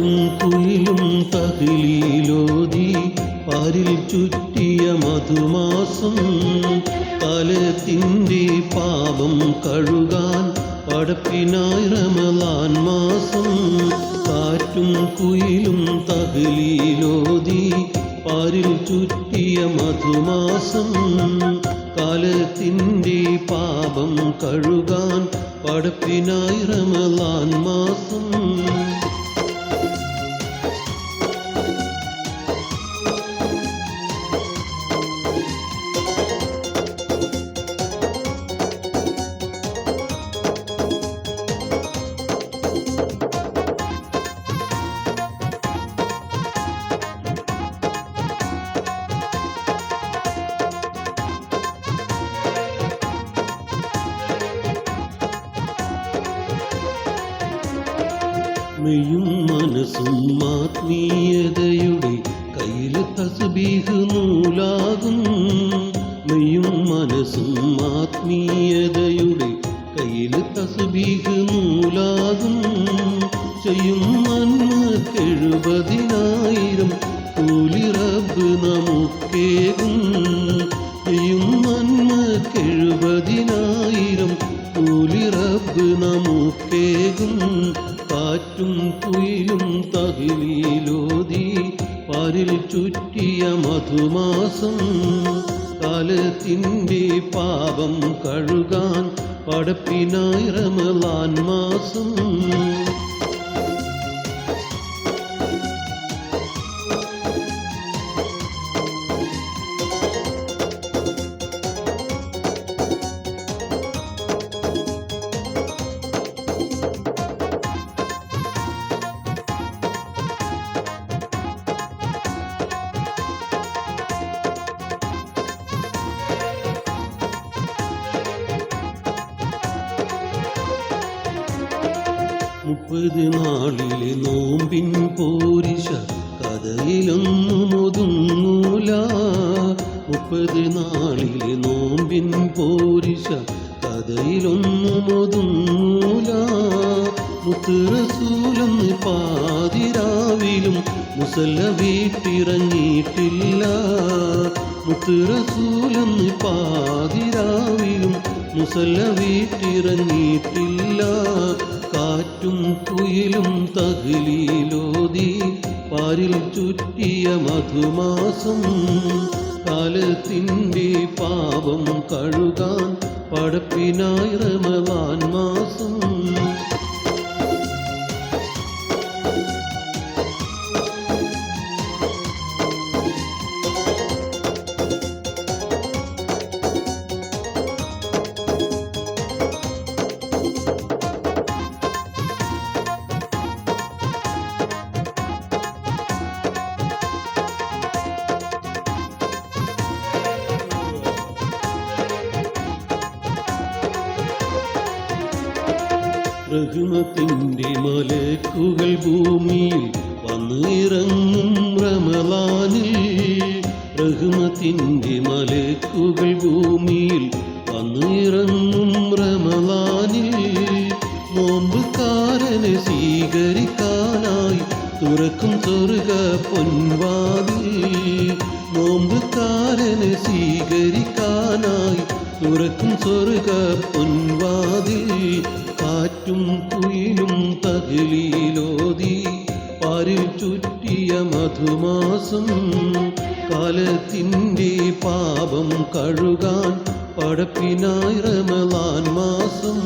കാറ്റും കുയിലും തകിലീലോതി പാരിൽ ചുറ്റിയ മധുമാസം കാലത്തിൻ്റെ പാപം കഴുകാൻ പടപ്പിനായി റമളാൻ മാസം. കാറ്റും കുയിലും തകിലീലോതി പാരിൽ ചുറ്റിയ മധുമാസം കാലത്തിൻ്റെ പാപം കഴുകാൻ പടപ്പിനായി റമളാൻ മാസം. മെയ്യും മനസ്സും ആത്മീയതയുടെ കയ്യിൽ തസ്ബീഹ് നൂലാകും. മെയ്യും മനസ്സും ആത്മീയതയുടെ കയ്യിൽ തസ്ബീഹ് നൂലാകും. ചെയ്യും നന്മക്കെഴുപതിനായിരം കൂലി റബ്ബ് നമുക്കേകും. ചെയ്യും നന്മക്കെഴുപതിനായിരം കൂലി റബ്ബ് നമുക്കേകും. കാറ്റും കുയിലും തകിലീലോതി പാരിൽ ചുറ്റിയ മധുമാസം കാലത്തിൻ്റെ പാപം കഴുകാൻ പടപ്പിനായി റമളാൻ മാസം. മുപ്പത് നാളിലെ നോമ്പിൻ പോരിശ കഥയിലൊന്നും ഒതുങ്ങൂല. 30 നാളിലെ നോമ്പിൻ പോരിശ കഥയിലൊന്നും ഒതുങ്ങൂല. മുത്ത് റസൂലെന്ന് പാതിരാവിലും മുസല്ല വീട്ടിറങ്ങിയിട്ടില്ല. മുത്ത് റസൂലെന്ന് പാതിരാവിലും മുസല്ല വീട്ടിറങ്ങിയിട്ടില്ല. കാറ്റും കുയിലും തകിലീലോതി പാരിൽ ചുറ്റിയ മധുമാസം കാലത്തിൻ്റെ പാപം കഴുകാൻ പടപ്പിനായി റമളാൻ മാസം. റഹ്മത്തിൻ്റെ മലക്കുകൾ ഭൂമിയിൽ വന്നിറങ്ങും റമളാനിൽ. റഹ്മത്തിൻ്റെ മലക്കുകൾ ഭൂമിയിൽ വന്നിറങ്ങും റമളാനിൽ. നോമ്പുകാരനെ സ്വീകരിക്കാനായി തുറക്കും സ്വർഗ പൊൻവാതിൽ. നോമ്പുകാരനെ സ്വീകരിക്കാനായി തുറക്കും സ്വർഗ പൊൻവാതിൽ. കാറ്റും കുയിലും തകിലീലോതി പാരിൽ ചുറ്റിയ മധുമാസം കാലത്തിൻ്റെ പാപം കഴുകാൻ പടപ്പിനായി റമളാൻ മാസം.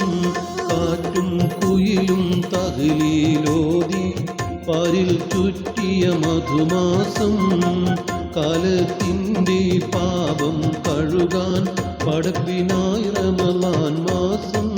കാറ്റും കുയിലും തകിലീലോതി പാരിൽ ചുറ്റിയ മധുമാസം കാലത്തിൻ്റെ പാപം കഴുകാൻ പടപ്പിനായി റമളാൻ മാസം.